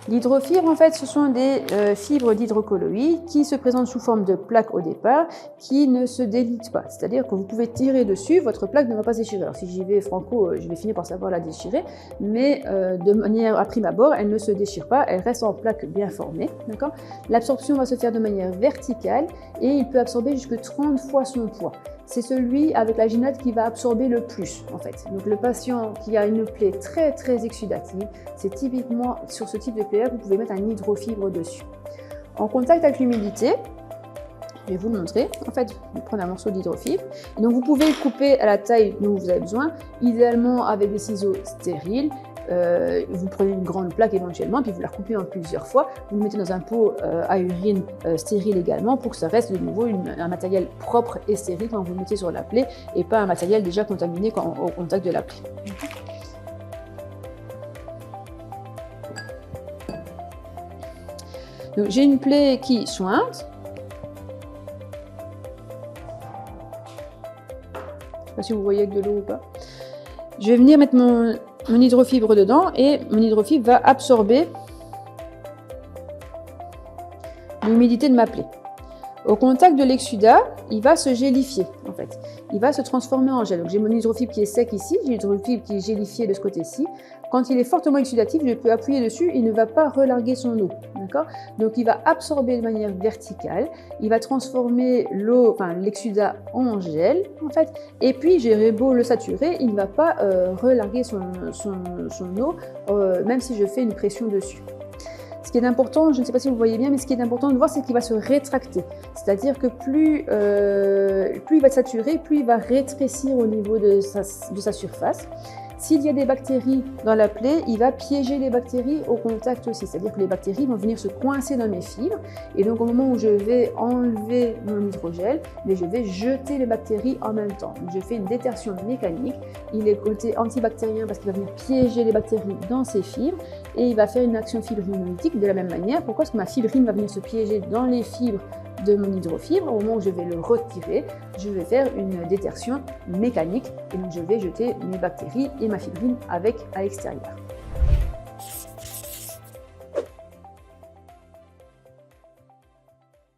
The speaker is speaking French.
L'hydrofibres, en fait, ce sont des fibres d'hydrocolloïdes qui se présentent sous forme de plaques au départ, qui ne se délitent pas. C'est-à-dire que vous pouvez tirer dessus, votre plaque ne va pas se déchirer. Alors si j'y vais franco, je vais finir par savoir la déchirer, mais de manière à prime abord, elle ne se déchire pas, elle reste en plaque bien formée. L'absorption va se faire de manière verticale et il peut absorber jusque 30 fois son poids. C'est celui avec la ginate qui va absorber le plus, en fait. Donc le patient qui a une plaie très très exsudative, c'est typiquement sur ce type de plaie, vous pouvez mettre un hydrofibre dessus. En contact avec l'humidité, je vais vous le montrer. En fait, vous prenez un morceau d'hydrofibre. Donc vous pouvez le couper à la taille dont vous avez besoin, idéalement avec des ciseaux stériles. Vous prenez une grande plaque éventuellement, puis vous la recoupez en plusieurs fois. Vous le mettez dans un pot à urine stérile également pour que ça reste de nouveau un matériel propre et stérile quand vous le mettez sur la plaie et pas un matériel déjà contaminé au contact de la plaie. Donc j'ai une plaie qui sointe. Je ne sais pas si vous voyez avec de l'eau ou pas. Je vais venir mettre mon hydrofibre dedans et mon hydrofibre va absorber l'humidité de ma plaie. Au contact de l'exsudat, il va se gélifier en fait. Il va se transformer en gel. Donc j'ai mon hydrofibre qui est sec ici, j'ai l'hydrofibre qui est gélifié de ce côté-ci. Quand il est fortement exsudatif, je peux appuyer dessus, il ne va pas relarguer son eau. Donc il va absorber de manière verticale, il va transformer l'eau, enfin l'exsudat en gel en fait. Et puis j'ai beau le saturer, il ne va pas relarguer son eau, même si je fais une pression dessus. Ce qui est important, je ne sais pas si vous voyez bien, mais ce qui est important de voir, c'est qu'il va se rétracter. C'est-à-dire que plus il va saturer, plus il va rétrécir au niveau de sa surface. S'il y a des bactéries dans la plaie, il va piéger les bactéries au contact aussi. C'est-à-dire que les bactéries vont venir se coincer dans mes fibres. Et donc, au moment où je vais enlever mon hydrogel, je vais jeter les bactéries en même temps. Donc, je fais une détertion mécanique. Il est côté antibactérien parce qu'il va venir piéger les bactéries dans ses fibres. Et il va faire une action fibrinolytique de la même manière. Pourquoi? Parce que ma fibrine va venir se piéger dans les fibres de mon hydrofibre. Au moment où je vais le retirer, je vais faire une détertion mécanique et donc je vais jeter mes bactéries et ma fibrine à l'extérieur.